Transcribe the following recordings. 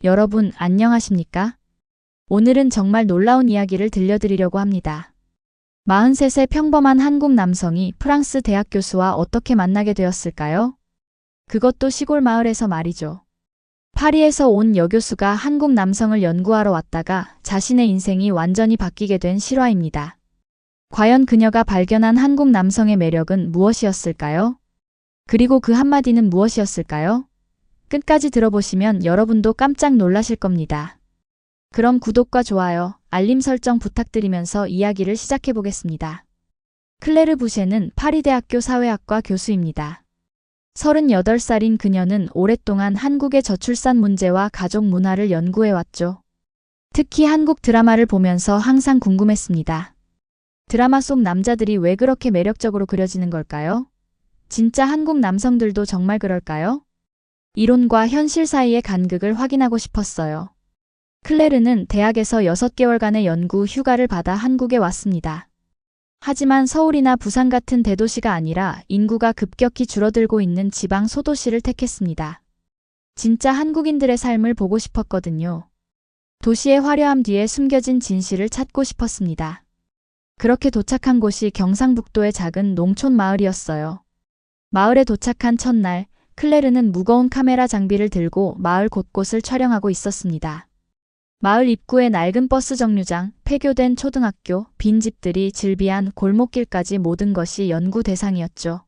여러분, 안녕하십니까? 오늘은 정말 놀라운 이야기를 들려드리려고 합니다. 43세 평범한 한국 남성이 프랑스 대학 교수와 어떻게 만나게 되었을까요? 그것도 시골 마을에서 말이죠. 파리에서 온 여교수가 한국 남성을 연구하러 왔다가 자신의 인생이 완전히 바뀌게 된 실화입니다. 과연 그녀가 발견한 한국 남성의 매력은 무엇이었을까요? 그리고 그 한마디는 무엇이었을까요? 끝까지 들어보시면 여러분도 깜짝 놀라실 겁니다. 그럼 구독과 좋아요, 알림 설정 부탁드리면서 이야기를 시작해 보겠습니다. 클레르 부셰는 파리대학교 사회학과 교수입니다. 38살인 그녀는 오랫동안 한국의 저출산 문제와 가족 문화를 연구해왔죠. 특히 한국 드라마를 보면서 항상 궁금했습니다. 드라마 속 남자들이 왜 그렇게 매력적으로 그려지는 걸까요? 진짜 한국 남성들도 정말 그럴까요? 이론과 현실 사이의 간극을 확인하고 싶었어요. 클레르는 대학에서 6개월간의 연구 휴가를 받아 한국에 왔습니다. 하지만 서울이나 부산 같은 대도시가 아니라 인구가 급격히 줄어들고 있는 지방 소도시를 택했습니다. 진짜 한국인들의 삶을 보고 싶었거든요. 도시의 화려함 뒤에 숨겨진 진실을 찾고 싶었습니다. 그렇게 도착한 곳이 경상북도의 작은 농촌 마을이었어요. 마을에 도착한 첫날, 클레르는 무거운 카메라 장비를 들고 마을 곳곳을 촬영하고 있었습니다. 마을 입구의 낡은 버스 정류장, 폐교된 초등학교, 빈집들이 즐비한 골목길까지 모든 것이 연구 대상이었죠.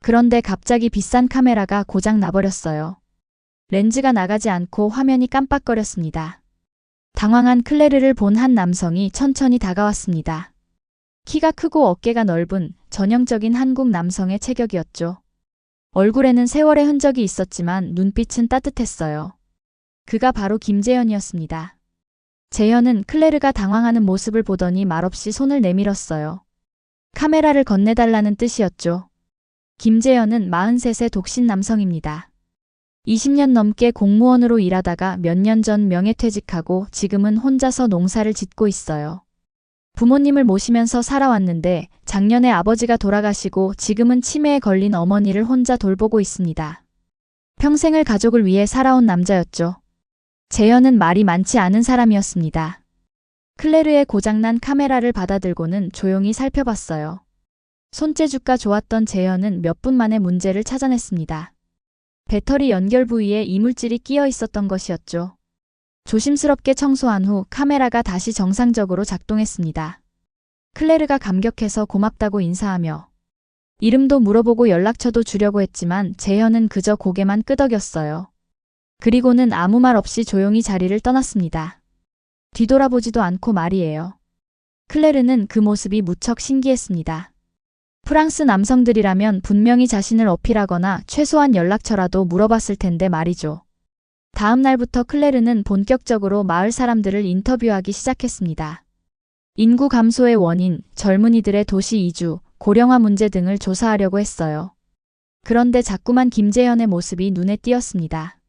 그런데 갑자기 비싼 카메라가 고장 나버렸어요. 렌즈가 나가지 않고 화면이 깜빡거렸습니다. 당황한 클레르를 본 한 남성이 천천히 다가왔습니다. 키가 크고 어깨가 넓은 전형적인 한국 남성의 체격이었죠. 얼굴에는 세월의 흔적이 있었지만 눈빛은 따뜻했어요. 그가 바로 김재현이었습니다. 재현은 클레르가 당황하는 모습을 보더니 말없이 손을 내밀었어요. 카메라를 건네달라는 뜻이었죠. 김재현은 43세 독신 남성입니다. 20년 넘게 공무원으로 일하다가 몇 년 전 명예퇴직하고 지금은 혼자서 농사를 짓고 있어요. 부모님을 모시면서 살아왔는데 작년에 아버지가 돌아가시고 지금은 치매에 걸린 어머니를 혼자 돌보고 있습니다. 평생을 가족을 위해 살아온 남자였죠. 재현은 말이 많지 않은 사람이었습니다. 클레르의 고장난 카메라를 받아들고는 조용히 살펴봤어요. 손재주가 좋았던 재현은 몇 분 만에 문제를 찾아냈습니다. 배터리 연결 부위에 이물질이 끼어 있었던 것이었죠. 조심스럽게 청소한 후 카메라가 다시 정상적으로 작동했습니다. 클레르가 감격해서 고맙다고 인사하며 이름도 물어보고 연락처도 주려고 했지만 재현은 그저 고개만 끄덕였어요. 그리고는 아무 말 없이 조용히 자리를 떠났습니다. 뒤돌아보지도 않고 말이에요. 클레르는 그 모습이 무척 신기했습니다. 프랑스 남성들이라면 분명히 자신을 어필하거나 최소한 연락처라도 물어봤을 텐데 말이죠. 다음 날부터 클레르는 본격적으로 마을 사람들을 인터뷰하기 시작했습니다. 인구 감소의 원인, 젊은이들의 도시 이주, 고령화 문제 등을 조사하려고 했어요. 그런데 자꾸만 김재현의 모습이 눈에 띄었습니다.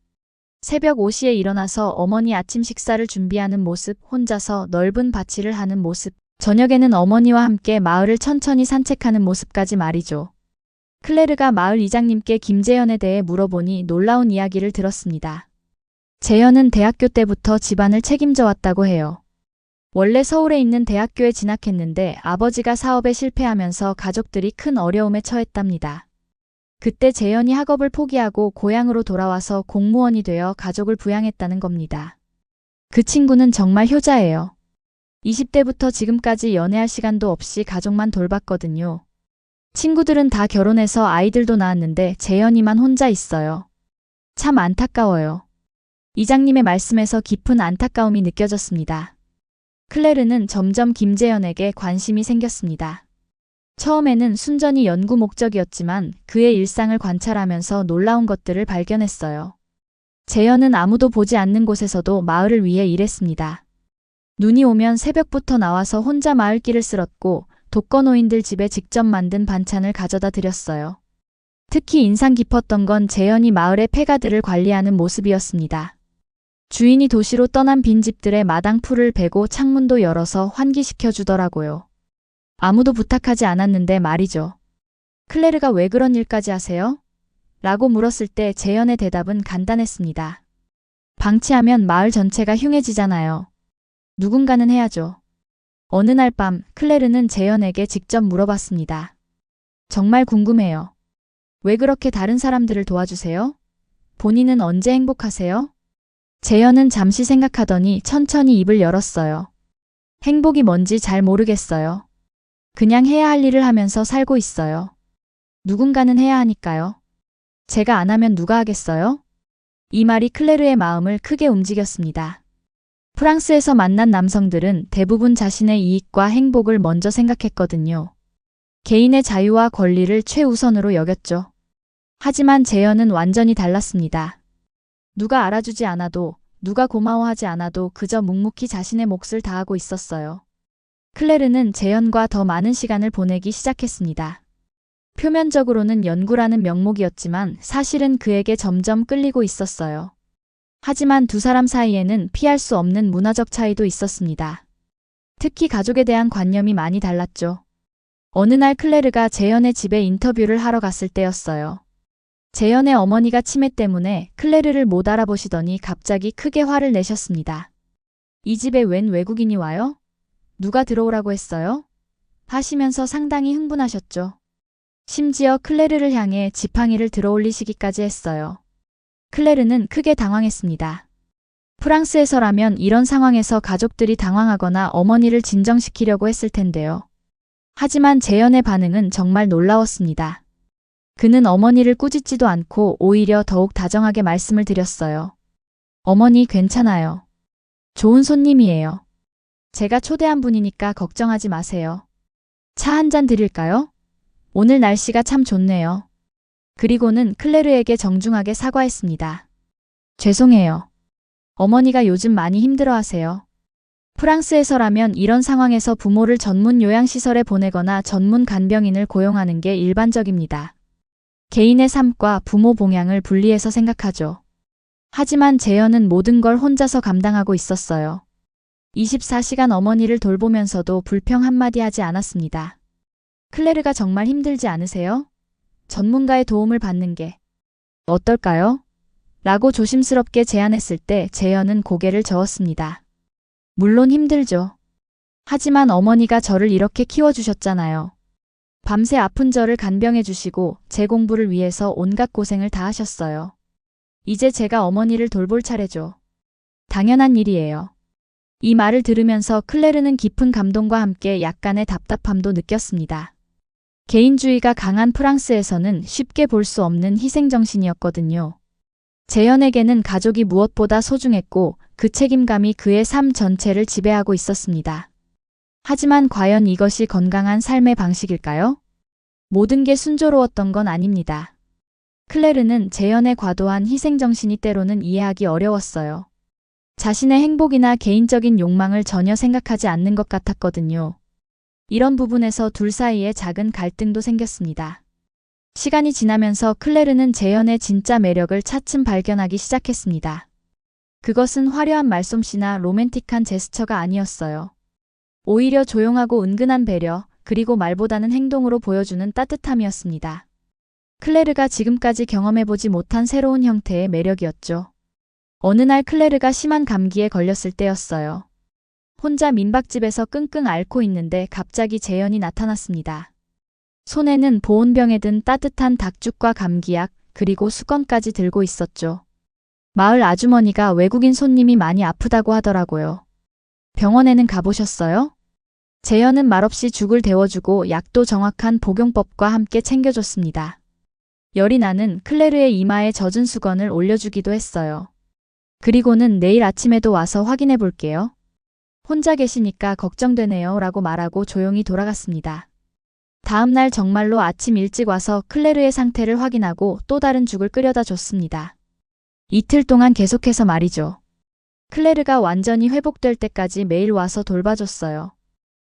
새벽 5시에 일어나서 어머니 아침 식사를 준비하는 모습, 혼자서 넓은 밭일을 하는 모습, 저녁에는 어머니와 함께 마을을 천천히 산책하는 모습까지 말이죠. 클레르가 마을 이장님께 김재현에 대해 물어보니 놀라운 이야기를 들었습니다. 재현은 대학교 때부터 집안을 책임져 왔다고 해요. 원래 서울에 있는 대학교에 진학했는데 아버지가 사업에 실패하면서 가족들이 큰 어려움에 처했답니다. 그때 재현이 학업을 포기하고 고향으로 돌아와서 공무원이 되어 가족을 부양했다는 겁니다. 그 친구는 정말 효자예요. 20대부터 지금까지 연애할 시간도 없이 가족만 돌봤거든요. 친구들은 다 결혼해서 아이들도 낳았는데 재현이만 혼자 있어요. 참 안타까워요. 이장님의 말씀에서 깊은 안타까움이 느껴졌습니다. 클레르는 점점 김재현에게 관심이 생겼습니다. 처음에는 순전히 연구 목적이었지만 그의 일상을 관찰하면서 놀라운 것들을 발견했어요. 재현은 아무도 보지 않는 곳에서도 마을을 위해 일했습니다. 눈이 오면 새벽부터 나와서 혼자 마을길을 쓸었고 독거노인들 집에 직접 만든 반찬을 가져다 드렸어요. 특히 인상 깊었던 건 재현이 마을의 폐가들을 관리하는 모습이었습니다. 주인이 도시로 떠난 빈집들의 마당 풀을 베고 창문도 열어서 환기시켜 주더라고요. 아무도 부탁하지 않았는데 말이죠. 클레르가 왜 그런 일까지 하세요? 라고 물었을 때 재현의 대답은 간단했습니다. 방치하면 마을 전체가 흉해지잖아요. 누군가는 해야죠. 어느 날 밤 클레르는 재현에게 직접 물어봤습니다. 정말 궁금해요. 왜 그렇게 다른 사람들을 도와주세요? 본인은 언제 행복하세요? 재현은 잠시 생각하더니 천천히 입을 열었어요. 행복이 뭔지 잘 모르겠어요. 그냥 해야 할 일을 하면서 살고 있어요. 누군가는 해야 하니까요. 제가 안 하면 누가 하겠어요? 이 말이 클레르의 마음을 크게 움직였습니다. 프랑스에서 만난 남성들은 대부분 자신의 이익과 행복을 먼저 생각했거든요. 개인의 자유와 권리를 최우선으로 여겼죠. 하지만 재현은 완전히 달랐습니다. 누가 알아주지 않아도, 누가 고마워하지 않아도 그저 묵묵히 자신의 몫을 다하고 있었어요. 클레르는 재현과 더 많은 시간을 보내기 시작했습니다. 표면적으로는 연구라는 명목이었지만 사실은 그에게 점점 끌리고 있었어요. 하지만 두 사람 사이에는 피할 수 없는 문화적 차이도 있었습니다. 특히 가족에 대한 관념이 많이 달랐죠. 어느 날 클레르가 재현의 집에 인터뷰를 하러 갔을 때였어요. 재현의 어머니가 치매 때문에 클레르를 못 알아보시더니 갑자기 크게 화를 내셨습니다. 이 집에 웬 외국인이 와요? 누가 들어오라고 했어요? 하시면서 상당히 흥분하셨죠. 심지어 클레르를 향해 지팡이를 들어올리시기까지 했어요. 클레르는 크게 당황했습니다. 프랑스에서라면 이런 상황에서 가족들이 당황하거나 어머니를 진정시키려고 했을 텐데요. 하지만 재현의 반응은 정말 놀라웠습니다. 그는 어머니를 꾸짖지도 않고 오히려 더욱 다정하게 말씀을 드렸어요. 어머니 괜찮아요. 좋은 손님이에요. 제가 초대한 분이니까 걱정하지 마세요. 차 한 잔 드릴까요? 오늘 날씨가 참 좋네요. 그리고는 클레르에게 정중하게 사과했습니다. 죄송해요. 어머니가 요즘 많이 힘들어하세요. 프랑스에서라면 이런 상황에서 부모를 전문 요양시설에 보내거나 전문 간병인을 고용하는 게 일반적입니다. 개인의 삶과 부모 봉양을 분리해서 생각하죠. 하지만 재현은 모든 걸 혼자서 감당하고 있었어요. 24시간 어머니를 돌보면서도 불평 한마디 하지 않았습니다. 클레르가 정말 힘들지 않으세요? 전문가의 도움을 받는 게 어떨까요? 라고 조심스럽게 제안했을 때 재현은 고개를 저었습니다. 물론 힘들죠. 하지만 어머니가 저를 이렇게 키워주셨잖아요. 밤새 아픈 저를 간병해 주시고 제 공부를 위해서 온갖 고생을 다 하셨어요. 이제 제가 어머니를 돌볼 차례죠. 당연한 일이에요. 이 말을 들으면서 클레르는 깊은 감동과 함께 약간의 답답함도 느꼈습니다. 개인주의가 강한 프랑스에서는 쉽게 볼 수 없는 희생정신이었거든요. 재현에게는 가족이 무엇보다 소중했고 그 책임감이 그의 삶 전체를 지배하고 있었습니다. 하지만 과연 이것이 건강한 삶의 방식일까요? 모든 게 순조로웠던 건 아닙니다. 클레르는 재현의 과도한 희생정신이 때로는 이해하기 어려웠어요. 자신의 행복이나 개인적인 욕망을 전혀 생각하지 않는 것 같았거든요. 이런 부분에서 둘 사이에 작은 갈등도 생겼습니다. 시간이 지나면서 클레르는 재현의 진짜 매력을 차츰 발견하기 시작했습니다. 그것은 화려한 말솜씨나 로맨틱한 제스처가 아니었어요. 오히려 조용하고 은근한 배려, 그리고 말보다는 행동으로 보여주는 따뜻함이었습니다. 클레르가 지금까지 경험해보지 못한 새로운 형태의 매력이었죠. 어느 날 클레르가 심한 감기에 걸렸을 때였어요. 혼자 민박집에서 끙끙 앓고 있는데 갑자기 재현이 나타났습니다. 손에는 보온병에 든 따뜻한 닭죽과 감기약, 그리고 수건까지 들고 있었죠. 마을 아주머니가 외국인 손님이 많이 아프다고 하더라고요. 병원에는 가보셨어요? 재현은 말없이 죽을 데워주고 약도 정확한 복용법과 함께 챙겨줬습니다. 열이 나는 클레르의 이마에 젖은 수건을 올려주기도 했어요. 그리고는 내일 아침에도 와서 확인해 볼게요. 혼자 계시니까 걱정되네요 라고 말하고 조용히 돌아갔습니다. 다음 날 정말로 아침 일찍 와서 클레르의 상태를 확인하고 또 다른 죽을 끓여다 줬습니다. 이틀 동안 계속해서 말이죠. 클레르가 완전히 회복될 때까지 매일 와서 돌봐줬어요.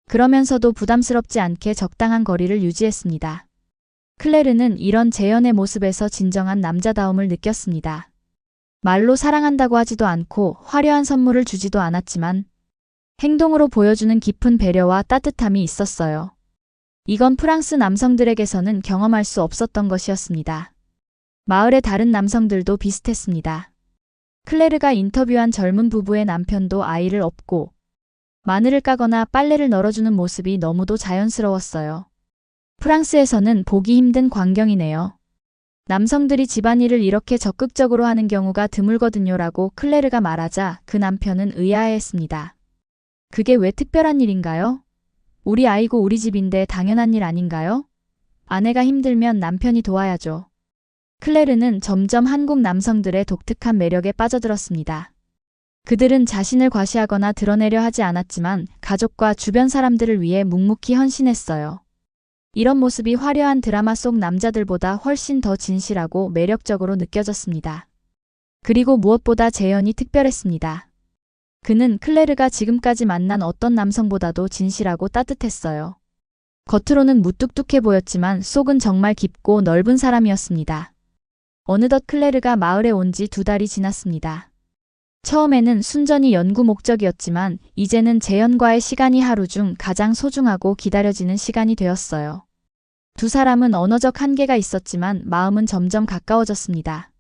그러면서도 부담스럽지 않게 적당한 거리를 유지했습니다. 클레르는 이런 재현의 모습에서 진정한 남자다움을 느꼈습니다. 말로 사랑한다고 하지도 않고 화려한 선물을 주지도 않았지만 행동으로 보여주는 깊은 배려와 따뜻함이 있었어요. 이건 프랑스 남성들에게서는 경험할 수 없었던 것이었습니다. 마을의 다른 남성들도 비슷했습니다. 클레르가 인터뷰한 젊은 부부의 남편도 아이를 업고 마늘을 까거나 빨래를 널어주는 모습이 너무도 자연스러웠어요. 프랑스에서는 보기 힘든 광경이네요. 남성들이 집안일을 이렇게 적극적으로 하는 경우가 드물거든요라고 클레르가 말하자 그 남편은 의아해했습니다. 그게 왜 특별한 일인가요? 우리 아이고 우리 집인데 당연한 일 아닌가요? 아내가 힘들면 남편이 도와야죠. 클레르는 점점 한국 남성들의 독특한 매력에 빠져들었습니다. 그들은 자신을 과시하거나 드러내려 하지 않았지만 가족과 주변 사람들을 위해 묵묵히 헌신했어요. 이런 모습이 화려한 드라마 속 남자들보다 훨씬 더 진실하고 매력적으로 느껴졌습니다. 그리고 무엇보다 재현이 특별했습니다. 그는 클레르가 지금까지 만난 어떤 남성보다도 진실하고 따뜻했어요. 겉으로는 무뚝뚝해 보였지만 속은 정말 깊고 넓은 사람이었습니다. 어느덧 클레르가 마을에 온 지 2달이 지났습니다. 처음에는 순전히 연구 목적이었지만 이제는 재현과의 시간이 하루 중 가장 소중하고 기다려지는 시간이 되었어요. 두 사람은 언어적 한계가 있었지만 마음은 점점 가까워졌습니다.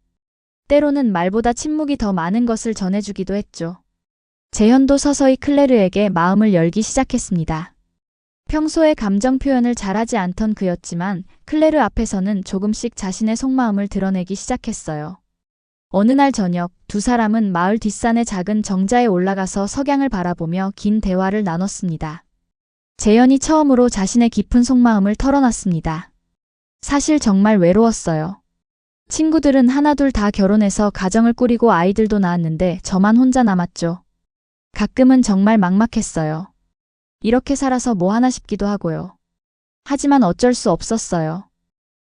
때로는 말보다 침묵이 더 많은 것을 전해주기도 했죠. 재현도 서서히 클레르에게 마음을 열기 시작했습니다. 평소에 감정 표현을 잘하지 않던 그였지만 클레르 앞에서는 조금씩 자신의 속마음을 드러내기 시작했어요. 어느 날 저녁 두 사람은 마을 뒷산의 작은 정자에 올라가서 석양을 바라보며 긴 대화를 나눴습니다. 재현이 처음으로 자신의 깊은 속마음을 털어놨습니다. 사실 정말 외로웠어요. 친구들은 하나둘 다 결혼해서 가정을 꾸리고 아이들도 낳았는데 저만 혼자 남았죠. 가끔은 정말 막막했어요. 이렇게 살아서 뭐 하나 싶기도 하고요. 하지만 어쩔 수 없었어요.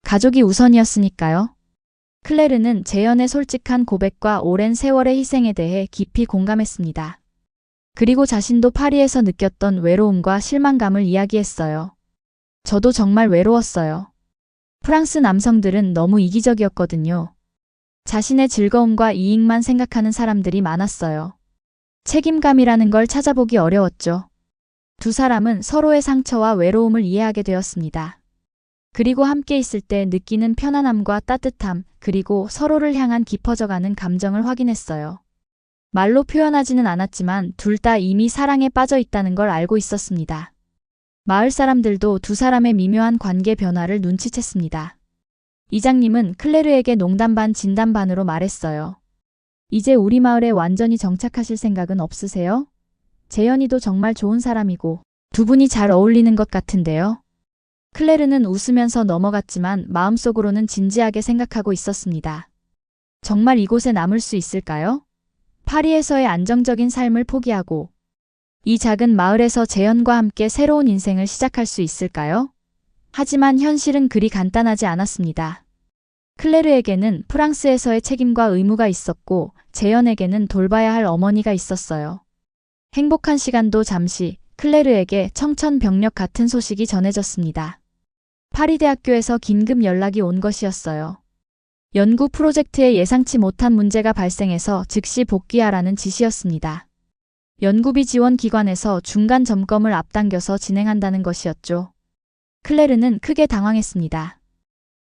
가족이 우선이었으니까요. 클레르는 재현의 솔직한 고백과 오랜 세월의 희생에 대해 깊이 공감했습니다. 그리고 자신도 파리에서 느꼈던 외로움과 실망감을 이야기했어요. 저도 정말 외로웠어요. 프랑스 남성들은 너무 이기적이었거든요. 자신의 즐거움과 이익만 생각하는 사람들이 많았어요. 책임감이라는 걸 찾아보기 어려웠죠. 두 사람은 서로의 상처와 외로움을 이해하게 되었습니다. 그리고 함께 있을 때 느끼는 편안함과 따뜻함, 그리고 서로를 향한 깊어져가는 감정을 확인했어요. 말로 표현하지는 않았지만 둘 다 이미 사랑에 빠져 있다는 걸 알고 있었습니다. 마을 사람들도 두 사람의 미묘한 관계 변화를 눈치챘습니다. 이장님은 클레르에게 농담 반 진담 반으로 말했어요. 이제 우리 마을에 완전히 정착하실 생각은 없으세요? 재현이도 정말 좋은 사람이고 두 분이 잘 어울리는 것 같은데요. 클레르는 웃으면서 넘어갔지만 마음속으로는 진지하게 생각하고 있었습니다. 정말 이곳에 남을 수 있을까요? 파리에서의 안정적인 삶을 포기하고 이 작은 마을에서 재현과 함께 새로운 인생을 시작할 수 있을까요? 하지만 현실은 그리 간단하지 않았습니다. 클레르에게는 프랑스에서의 책임과 의무가 있었고 재현에게는 돌봐야 할 어머니가 있었어요. 행복한 시간도 잠시 클레르에게 청천벽력 같은 소식이 전해졌습니다. 파리 대학교에서 긴급 연락이 온 것이었어요. 연구 프로젝트에 예상치 못한 문제가 발생해서 즉시 복귀하라는 지시였습니다. 연구비 지원 기관에서 중간 점검을 앞당겨서 진행한다는 것이었죠. 클레르는 크게 당황했습니다.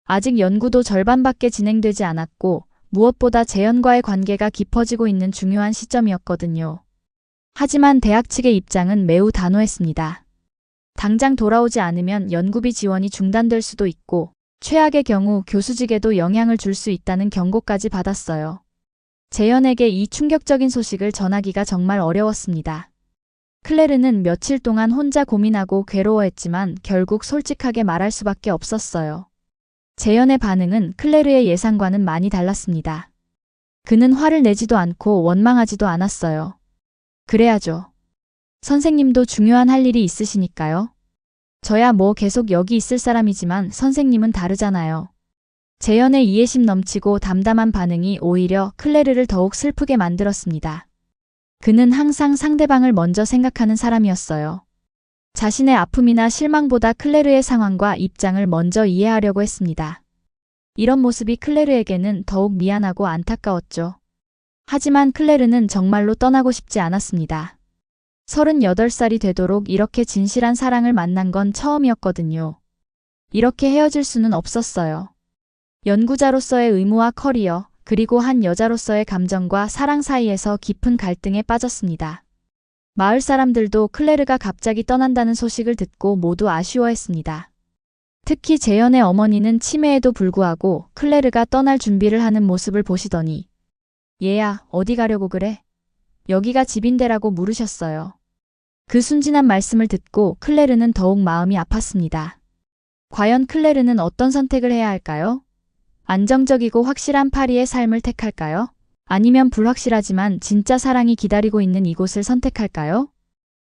아직 연구도 절반밖에 진행되지 않았고 무엇보다 재현과의 관계가 깊어지고 있는 중요한 시점이었거든요. 하지만 대학 측의 입장은 매우 단호했습니다. 당장 돌아오지 않으면 연구비 지원이 중단될 수도 있고 최악의 경우 교수직에도 영향을 줄 수 있다는 경고까지 받았어요. 재현에게 이 충격적인 소식을 전하기가 정말 어려웠습니다. 클레르는 며칠 동안 혼자 고민하고 괴로워했지만 결국 솔직하게 말할 수밖에 없었어요. 재현의 반응은 클레르의 예상과는 많이 달랐습니다. 그는 화를 내지도 않고 원망하지도 않았어요. 그래야죠. 선생님도 중요한 할 일이 있으시니까요. 저야 뭐 계속 여기 있을 사람이지만 선생님은 다르잖아요. 재현의 이해심 넘치고 담담한 반응이 오히려 클레르를 더욱 슬프게 만들었습니다. 그는 항상 상대방을 먼저 생각하는 사람이었어요. 자신의 아픔이나 실망보다 클레르의 상황과 입장을 먼저 이해하려고 했습니다. 이런 모습이 클레르에게는 더욱 미안하고 안타까웠죠. 하지만 클레르는 정말로 떠나고 싶지 않았습니다. 38살이 되도록 이렇게 진실한 사랑을 만난 건 처음이었거든요. 이렇게 헤어질 수는 없었어요. 연구자로서의 의무와 커리어, 그리고 한 여자로서의 감정과 사랑 사이에서 깊은 갈등에 빠졌습니다. 마을 사람들도 클레르가 갑자기 떠난다는 소식을 듣고 모두 아쉬워했습니다. 특히 재현의 어머니는 치매에도 불구하고 클레르가 떠날 준비를 하는 모습을 보시더니 얘야, 어디 가려고 그래? 여기가 집인데라고 물으셨어요. 그 순진한 말씀을 듣고 클레르는 더욱 마음이 아팠습니다. 과연 클레르는 어떤 선택을 해야 할까요? 안정적이고 확실한 파리의 삶을 택할까요? 아니면 불확실하지만 진짜 사랑이 기다리고 있는 이곳을 선택할까요?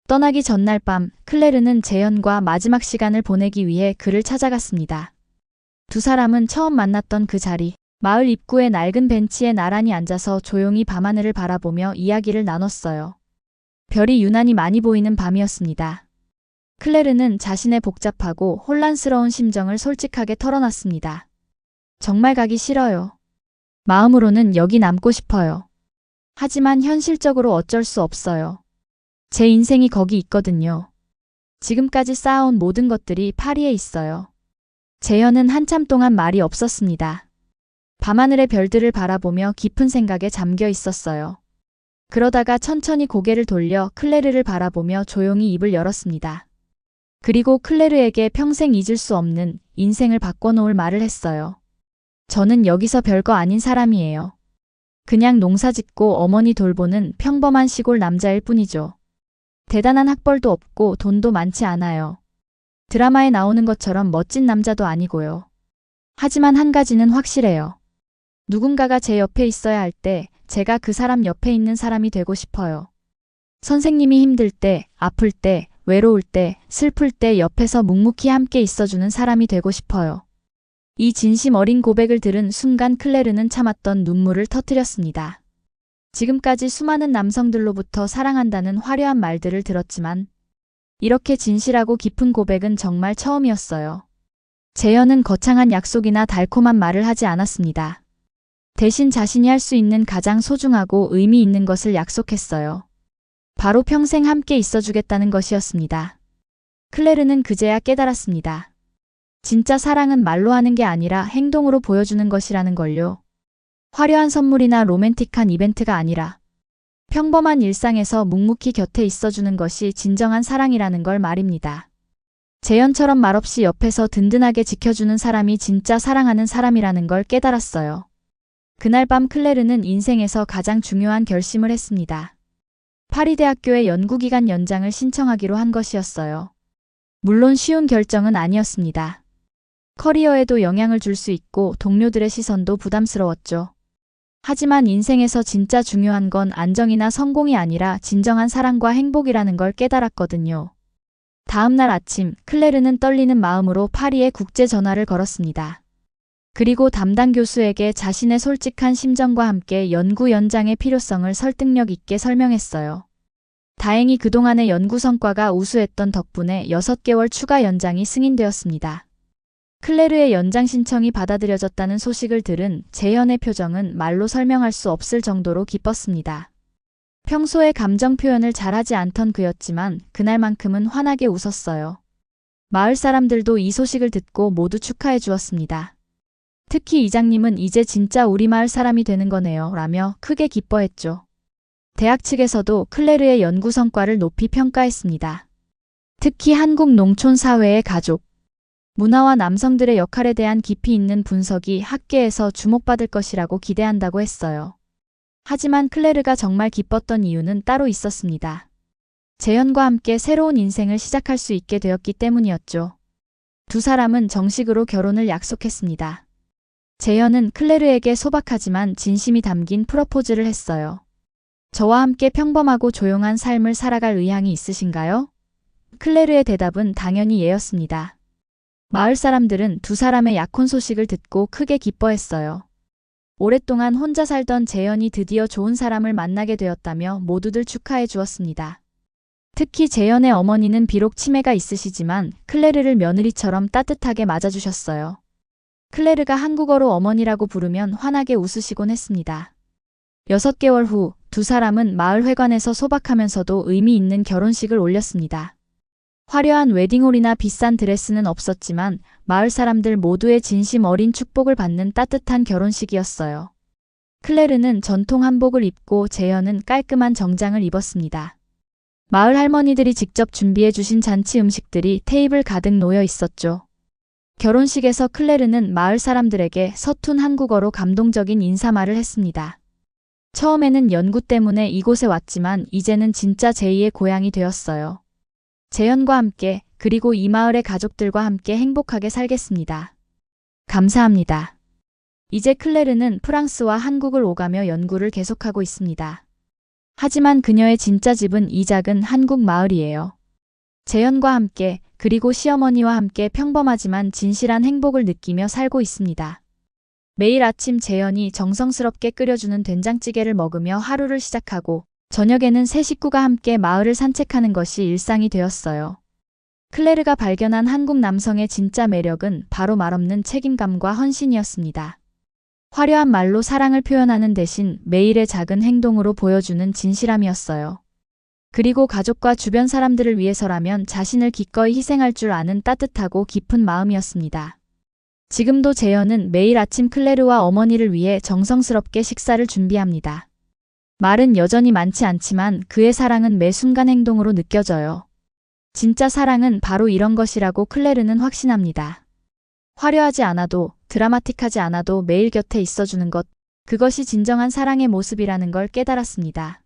떠나기 전날 밤, 클레르는 재현과 마지막 시간을 보내기 위해 그를 찾아갔습니다. 두 사람은 처음 만났던 그 자리, 마을 입구의 낡은 벤치에 나란히 앉아서 조용히 밤하늘을 바라보며 이야기를 나눴어요. 별이 유난히 많이 보이는 밤이었습니다. 클레르는 자신의 복잡하고 혼란스러운 심정을 솔직하게 털어놨습니다. 정말 가기 싫어요. 마음으로는 여기 남고 싶어요. 하지만 현실적으로 어쩔 수 없어요. 제 인생이 거기 있거든요. 지금까지 쌓아온 모든 것들이 파리에 있어요. 재현은 한참 동안 말이 없었습니다. 밤하늘의 별들을 바라보며 깊은 생각에 잠겨 있었어요. 그러다가 천천히 고개를 돌려 클레르를 바라보며 조용히 입을 열었습니다. 그리고 클레르에게 평생 잊을 수 없는 인생을 바꿔놓을 말을 했어요. 저는 여기서 별거 아닌 사람이에요. 그냥 농사짓고 어머니 돌보는 평범한 시골 남자일 뿐이죠. 대단한 학벌도 없고 돈도 많지 않아요. 드라마에 나오는 것처럼 멋진 남자도 아니고요. 하지만 한 가지는 확실해요. 누군가가 제 옆에 있어야 할 때 제가 그 사람 옆에 있는 사람이 되고 싶어요. 선생님이 힘들 때, 아플 때, 외로울 때, 슬플 때 옆에서 묵묵히 함께 있어주는 사람이 되고 싶어요. 이 진심 어린 고백을 들은 순간 클레르는 참았던 눈물을 터뜨렸습니다. 지금까지 수많은 남성들로부터 사랑한다는 화려한 말들을 들었지만 이렇게 진실하고 깊은 고백은 정말 처음이었어요. 재현은 거창한 약속이나 달콤한 말을 하지 않았습니다. 대신 자신이 할 수 있는 가장 소중하고 의미 있는 것을 약속했어요. 바로 평생 함께 있어주겠다는 것이었습니다. 클레르는 그제야 깨달았습니다. 진짜 사랑은 말로 하는 게 아니라 행동으로 보여주는 것이라는 걸요. 화려한 선물이나 로맨틱한 이벤트가 아니라 평범한 일상에서 묵묵히 곁에 있어주는 것이 진정한 사랑이라는 걸 말입니다. 재현처럼 말없이 옆에서 든든하게 지켜주는 사람이 진짜 사랑하는 사람이라는 걸 깨달았어요. 그날 밤 클레르는 인생에서 가장 중요한 결심을 했습니다. 파리대학교의 연구기간 연장을 신청하기로 한 것이었어요. 물론 쉬운 결정은 아니었습니다. 커리어에도 영향을 줄 수 있고 동료들의 시선도 부담스러웠죠. 하지만 인생에서 진짜 중요한 건 안정이나 성공이 아니라 진정한 사랑과 행복이라는 걸 깨달았거든요. 다음 날 아침, 클레르는 떨리는 마음으로 파리에 국제 전화를 걸었습니다. 그리고 담당 교수에게 자신의 솔직한 심정과 함께 연구 연장의 필요성을 설득력 있게 설명했어요. 다행히 그동안의 연구 성과가 우수했던 덕분에 6개월 추가 연장이 승인되었습니다. 클레르의 연장 신청이 받아들여졌다는 소식을 들은 재현의 표정은 말로 설명할 수 없을 정도로 기뻤습니다. 평소에 감정 표현을 잘하지 않던 그였지만 그날만큼은 환하게 웃었어요. 마을 사람들도 이 소식을 듣고 모두 축하해 주었습니다. 특히 이장님은 이제 진짜 우리 마을 사람이 되는 거네요 라며 크게 기뻐했죠. 대학 측에서도 클레르의 연구 성과를 높이 평가했습니다. 특히 한국 농촌 사회의 가족, 문화와 남성들의 역할에 대한 깊이 있는 분석이 학계에서 주목받을 것이라고 기대한다고 했어요. 하지만 클레르가 정말 기뻤던 이유는 따로 있었습니다. 재현과 함께 새로운 인생을 시작할 수 있게 되었기 때문이었죠. 두 사람은 정식으로 결혼을 약속했습니다. 재현은 클레르에게 소박하지만 진심이 담긴 프러포즈를 했어요. 저와 함께 평범하고 조용한 삶을 살아갈 의향이 있으신가요? 클레르의 대답은 당연히 예였습니다. 마을 사람들은 두 사람의 약혼 소식을 듣고 크게 기뻐했어요. 오랫동안 혼자 살던 재현이 드디어 좋은 사람을 만나게 되었다며 모두들 축하해 주었습니다. 특히 재현의 어머니는 비록 치매가 있으시지만 클레르를 며느리처럼 따뜻하게 맞아주셨어요. 클레르가 한국어로 어머니라고 부르면 환하게 웃으시곤 했습니다. 6개월 후 두 사람은 마을 회관에서 소박하면서도 의미 있는 결혼식을 올렸습니다. 화려한 웨딩홀이나 비싼 드레스는 없었지만 마을 사람들 모두의 진심 어린 축복을 받는 따뜻한 결혼식이었어요. 클레르는 전통 한복을 입고 재현은 깔끔한 정장을 입었습니다. 마을 할머니들이 직접 준비해 주신 잔치 음식들이 테이블 가득 놓여 있었죠. 결혼식에서 클레르는 마을 사람들에게 서툰 한국어로 감동적인 인사말을 했습니다. 처음에는 연구 때문에 이곳에 왔지만 이제는 진짜 제2의 고향이 되었어요. 재현과 함께 그리고 이 마을의 가족들과 함께 행복하게 살겠습니다. 감사합니다. 이제 클레르는 프랑스와 한국을 오가며 연구를 계속하고 있습니다. 하지만 그녀의 진짜 집은 이 작은 한국 마을이에요. 재현과 함께 그리고 시어머니와 함께 평범하지만 진실한 행복을 느끼며 살고 있습니다. 매일 아침 재현이 정성스럽게 끓여주는 된장찌개를 먹으며 하루를 시작하고 저녁에는 세 식구가 함께 마을을 산책하는 것이 일상이 되었어요. 클레르가 발견한 한국 남성의 진짜 매력은 바로 말없는 책임감과 헌신이었습니다. 화려한 말로 사랑을 표현하는 대신 매일의 작은 행동으로 보여주는 진실함이었어요. 그리고 가족과 주변 사람들을 위해서라면 자신을 기꺼이 희생할 줄 아는 따뜻하고 깊은 마음이었습니다. 지금도 재현은 매일 아침 클레르와 어머니를 위해 정성스럽게 식사를 준비합니다. 말은 여전히 많지 않지만 그의 사랑은 매 순간 행동으로 느껴져요. 진짜 사랑은 바로 이런 것이라고 클레르는 확신합니다. 화려하지 않아도 드라마틱하지 않아도 매일 곁에 있어주는 것, 그것이 진정한 사랑의 모습이라는 걸 깨달았습니다.